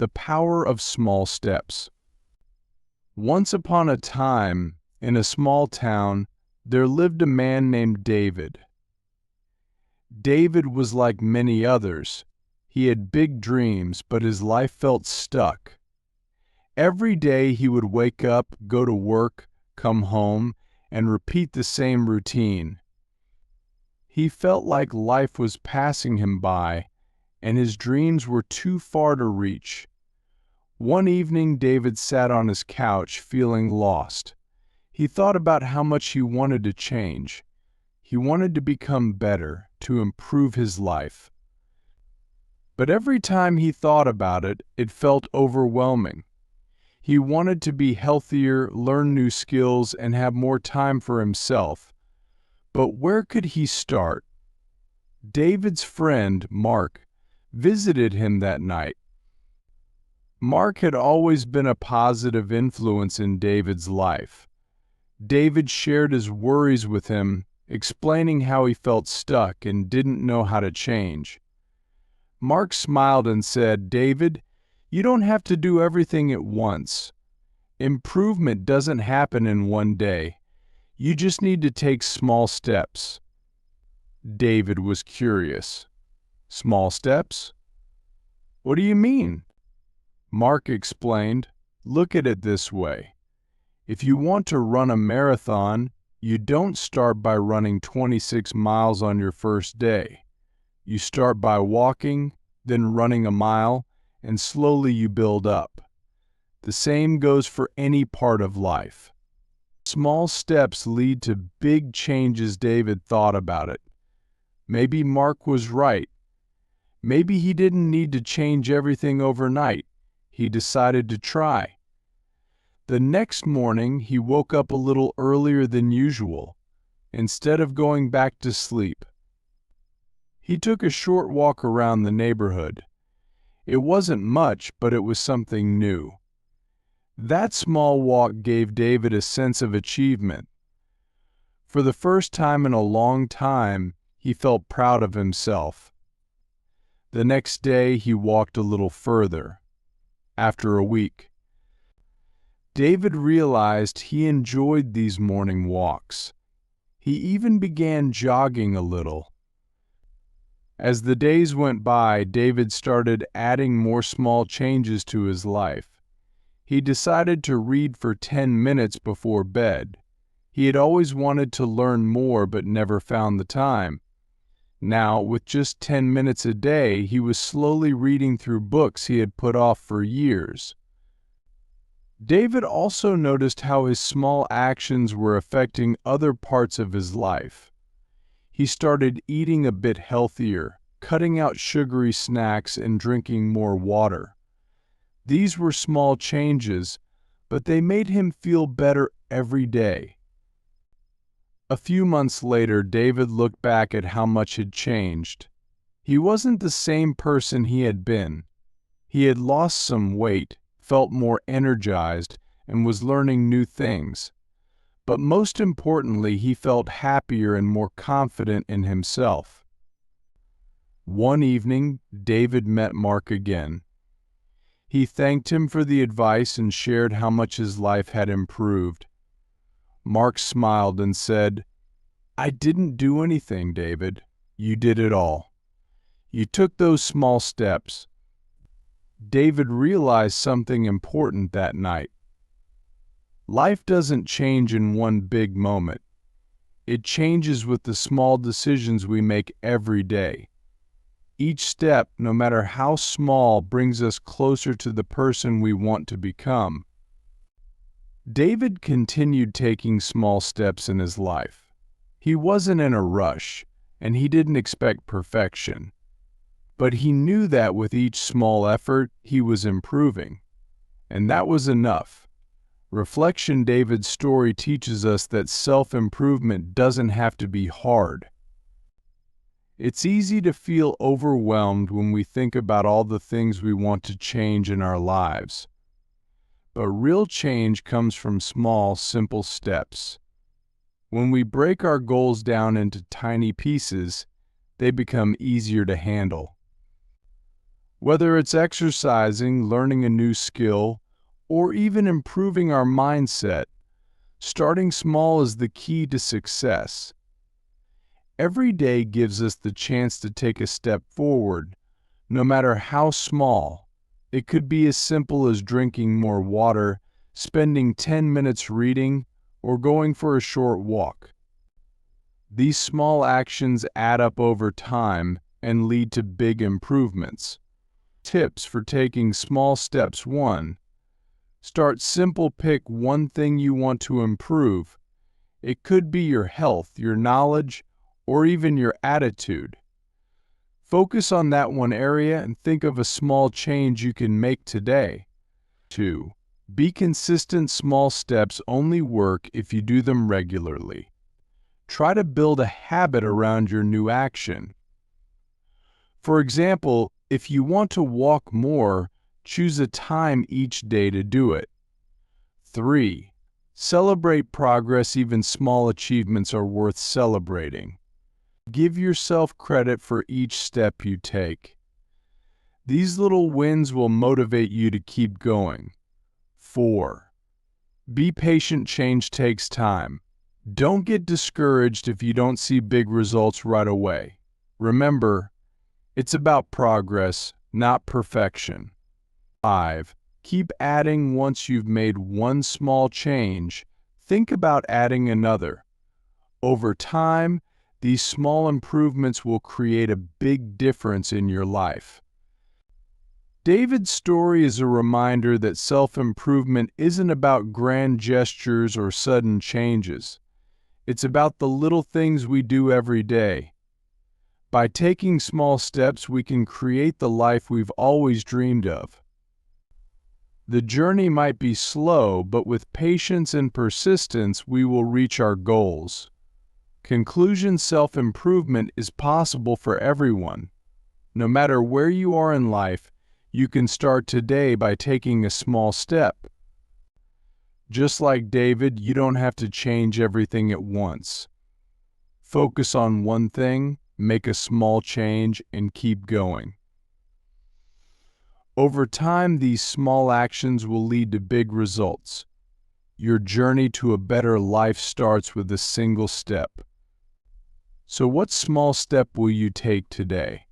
The power of small steps. Once upon a time, in a small town, there lived a man named David. David was like many others. He had big dreams, but his life felt stuck. Every day he would wake up, go to work, come home, and repeat the same routine. He felt like life was passing him by, and his dreams were too far to reach. One evening, David sat on his couch feeling lost. He thought about how much he wanted to change. He wanted to become better, to improve his life. But every time he thought about it, it felt overwhelming. He wanted to be healthier, learn new skills, and have more time for himself. But where could he start? David's friend, Mark, visited him that night. Mark had always been a positive influence in David's life. David shared his worries with him, explaining how he felt stuck and didn't know how to change. Mark smiled and said, "David, you don't have to do everything at once. Improvement doesn't happen in one day. You just need to take small steps." David was curious. "Small steps? What do you mean?" Mark explained, "Look at it this way. If you want to run a marathon, you don't start by running 26 miles on your first day. You start by walking, then running a mile, and slowly you build up. The same goes for any part of life." Small steps lead to big changes. David thought about it. Maybe Mark was right. Maybe he didn't need to change everything overnight. He decided to try. The next morning, he woke up a little earlier than usual, instead of going back to sleep. He took a short walk around the neighborhood. It wasn't much, but it was something new. That small walk gave David a sense of achievement. For the first time in a long time, he felt proud of himself. The next day, he walked a little further. After a week, David realized he enjoyed these morning walks. He even began jogging a little. As the days went by, David started adding more small changes to his life. He decided to read for 10 minutes before bed. He had always wanted to learn more but never found the time. Now, with just 10 minutes a day, he was slowly reading through books he had put off for years. David also noticed how his small actions were affecting other parts of his life. He started eating a bit healthier, cutting out sugary snacks and drinking more water. These were small changes, but they made him feel better every day. A few months later, David looked back at how much had changed. He wasn't the same person he had been. He had lost some weight, felt more energized, and was learning new things. But most importantly, he felt happier and more confident in himself. One evening, David met Mark again. He thanked him for the advice and shared how much his life had improved. Mark smiled and said, "I didn't do anything, David. You did it all. You took those small steps." David realized something important that night. Life doesn't change in one big moment. It changes with the small decisions we make every day. Each step, no matter how small, brings us closer to the person we want to become. David continued taking small steps in his life. He wasn't in a rush, and he didn't expect perfection. But he knew that with each small effort, he was improving. And that was enough. Reflection. David's story teaches us that self-improvement doesn't have to be hard. It's easy to feel overwhelmed when we think about all the things we want to change in our lives. But real change comes from small, simple steps. When we break our goals down into tiny pieces, they become easier to handle. Whether it's exercising, learning a new skill, or even improving our mindset, starting small is the key to success. Every day gives us the chance to take a step forward, no matter how small. It could be as simple as drinking more water, spending 10 minutes reading, or going for a short walk. These small actions add up over time and lead to big improvements. Tips for taking small steps: 1. Start simple. Pick one thing you want to improve. It could be your health, your knowledge, or even your attitude. Focus on that one area and think of a small change you can make today. 2. Be consistent. Small steps only work if you do them regularly. Try to build a habit around your new action. For example, if you want to walk more, choose a time each day to do it. 3. Celebrate progress. Even small achievements are worth celebrating. Give yourself credit for each step you take. These little wins will motivate you to keep going. 4. Be patient. Change takes time. Don't get discouraged if you don't see big results right away. Remember, it's about progress, not perfection. 5. Keep adding. Once you've made one small change, think about adding another. Over time, these small improvements will create a big difference in your life. David's story is a reminder that self-improvement isn't about grand gestures or sudden changes. It's about the little things we do every day. By taking small steps, we can create the life we've always dreamed of. The journey might be slow, but with patience and persistence, we will reach our goals. Conclusion: self-improvement is possible for everyone. No matter where you are in life, you can start today by taking a small step. Just like David, you don't have to change everything at once. Focus on one thing, make a small change, and keep going. Over time, these small actions will lead to big results. Your journey to a better life starts with a single step. So what small step will you take today?